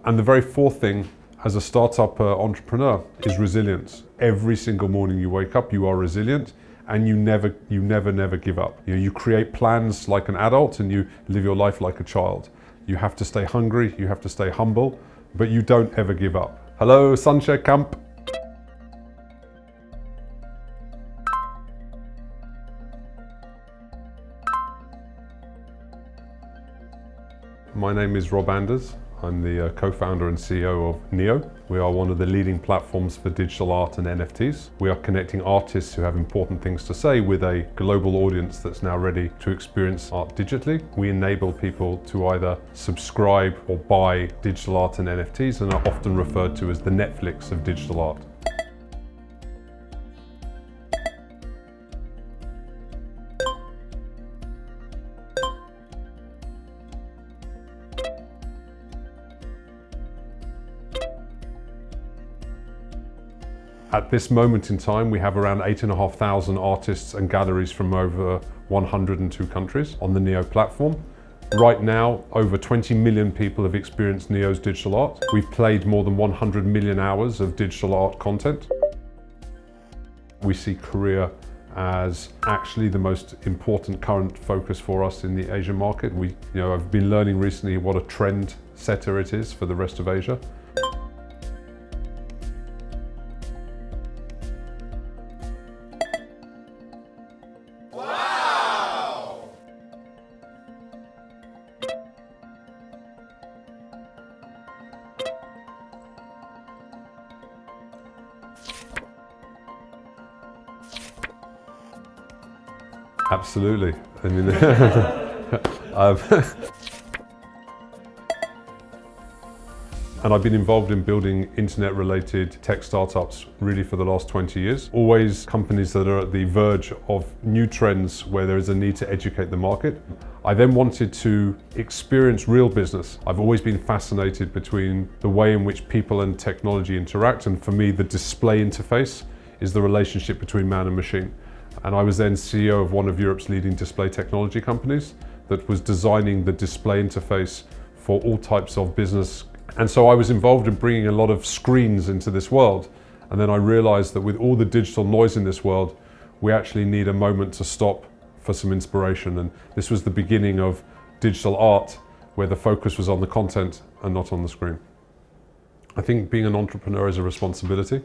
And the very fourth thing as a startup entrepreneur is resilience. Every single morning you wake up, you are resilient, and you never give up. You create plans like an adult and you live your life like a child. You have to stay hungry, you have to stay humble, but you don't ever give up. Hello, 성실캠프. My name is Rob Anders. I'm the co-founder and CEO of Niio. We are one of the leading platforms for digital art and NFTs. We are connecting artists who have important things to say with a global audience that's now ready to experience art digitally. We enable people to either subscribe or buy digital art and NFTs, and are often referred to as the Netflix of digital art. At this moment in time, we have around 8,500 artists and galleries from over 102 countries on the Niio platform. Right now, over 20 million people have experienced Niio's digital art. We've played more than 100 million hours of digital art content. We see Korea as actually the most important current focus for us in the Asian market. I've been learning recently what a trend setter it is for the rest of Asia. Absolutely. I mean, and I've been involved in building internet-related tech startups really for the last 20 years. Always companies that are at the verge of new trends where there is a need to educate the market. I then wanted to experience real business. I've always been fascinated between the way in which people and technology interact, and for me, the display interface is the relationship between man and machine. And I was then CEO of one of Europe's leading display technology companies that was designing the display interface for all types of business. And so I was involved in bringing a lot of screens into this world. And then I realized that with all the digital noise in this world, we actually need a moment to stop for some inspiration. And this was the beginning of digital art, where the focus was on the content and not on the screen. I think being an entrepreneur is a responsibility.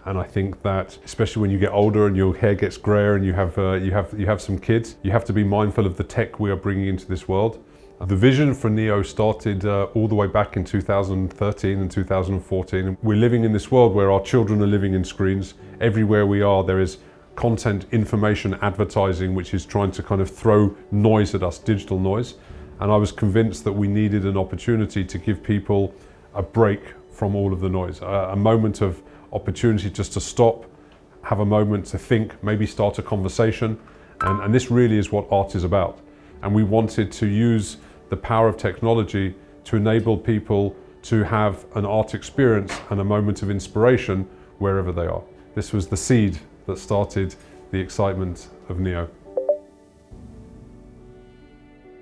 And I think that, especially when you get older and your hair gets grayer and you have some kids, you have to be mindful of the tech we are bringing into this world. The vision for Niio started all the way back in 2013 and 2014. We're living in this world where our children are living in screens. Everywhere we are, there is content, information, advertising, which is trying to kind of throw noise at us, digital noise. And I was convinced that we needed an opportunity to give people a break from all of the noise, a moment of opportunity just to stop, have a moment to think, maybe start a conversation. And this really is what art is about. And we wanted to use the power of technology to enable people to have an art experience and a moment of inspiration wherever they are. This was the seed that started the excitement of Niio.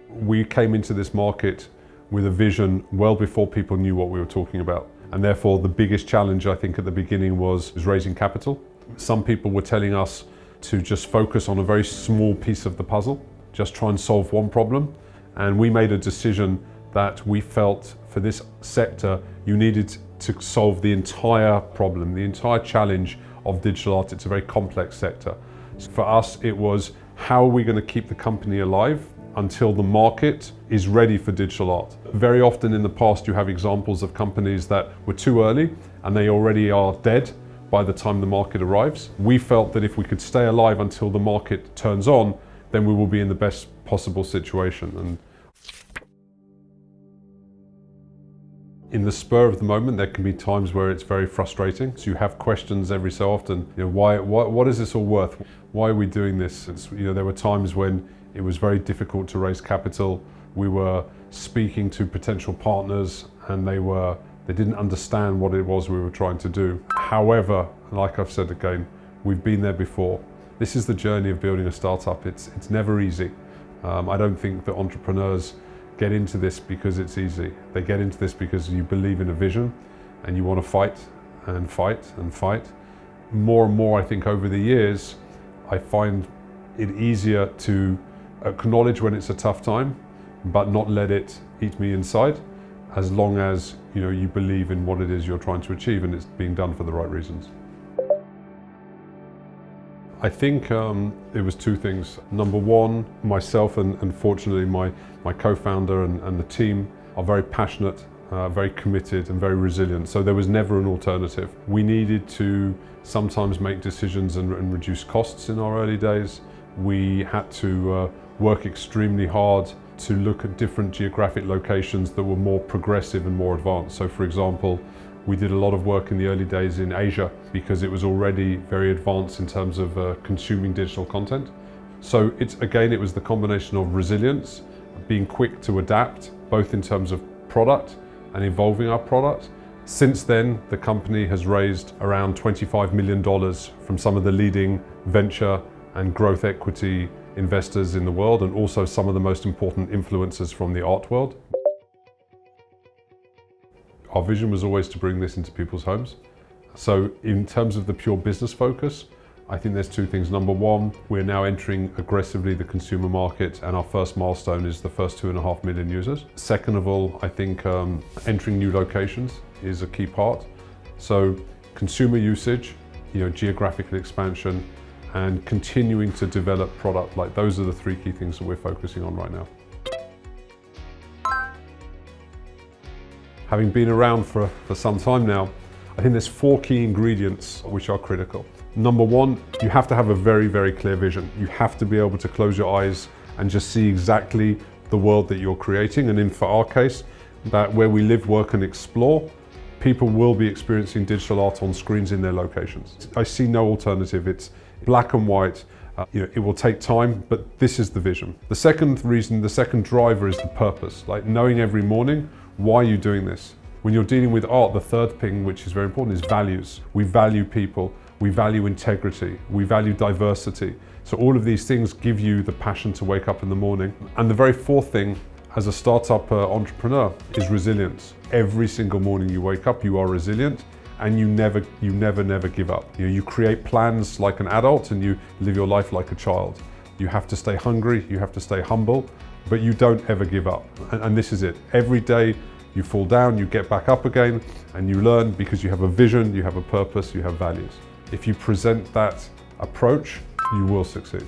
We came into this market with a vision well before people knew what we were talking about. And therefore, the biggest challenge, I think, at the beginning was raising capital. Some people were telling us to just focus on a very small piece of the puzzle, just try and solve one problem. And we made a decision that we felt for this sector, you needed to solve the entire problem, the entire challenge of digital art. It's a very complex sector. So for us, it was how are we going to keep the company alive until the market is ready for digital art. Very often in the past, you have examples of companies that were too early and they already are dead by the time the market arrives. We felt that if we could stay alive until the market turns on, then we will be in the best possible situation. And in the spur of the moment, there can be times where it's very frustrating. So you have questions every so often. What is this all worth? Why are we doing this? There were times when it was very difficult to raise capital. We were speaking to potential partners and they didn't understand what it was we were trying to do. However, like I've said again, we've been there before. This is the journey of building a startup. It's never easy. I don't think that entrepreneurs get into this because it's easy. They get into this because you believe in a vision and you want to fight and fight and fight. More and more, I think over the years, I find it easier to acknowledge when it's a tough time, but not let it eat me inside, as long as you believe in what it is you're trying to achieve and it's being done for the right reasons. I think it was two things. Number one, myself and fortunately my co-founder and the team are very passionate, very committed and very resilient. So there was never an alternative. We needed to sometimes make decisions and reduce costs in our early days. We had to work extremely hard to look at different geographic locations that were more progressive and more advanced. So for example, we did a lot of work in the early days in Asia because it was already very advanced in terms of consuming digital content. So it was the combination of resilience, being quick to adapt, both in terms of product and evolving our product. Since then, the company has raised around $25 million from some of the leading venture and growth equity investors in the world, and also some of the most important influencers from the art world. Our vision was always to bring this into people's homes. So in terms of the pure business focus, I think there's two things. Number one, we're now entering aggressively the consumer market, and our first milestone is the first 2.5 million users. Second of all, I think entering new locations is a key part. So consumer usage, geographical expansion, and continuing to develop product. Like those are the three key things that we're focusing on right now. Having been around for some time now, I think there's four key ingredients which are critical. Number one, you have to have a very, very clear vision. You have to be able to close your eyes and just see exactly the world that you're creating. And for our case, that where we live, work and explore, people will be experiencing digital art on screens in their locations. I see no alternative. It's black and white. It will take time, but this is the vision. The second reason, the second driver is the purpose. Like knowing every morning, why are you doing this? When you're dealing with art, the third thing, which is very important, is values. We value people, we value integrity, we value diversity. So all of these things give you the passion to wake up in the morning. And the very fourth thing, as a startup entrepreneur, is resilience. Every single morning you wake up, you are resilient, and you never give up. You create plans like an adult and you live your life like a child. You have to stay hungry, you have to stay humble, but you don't ever give up. And this is it. Every day you fall down, you get back up again, and you learn because you have a vision, you have a purpose, you have values. If you present that approach, you will succeed.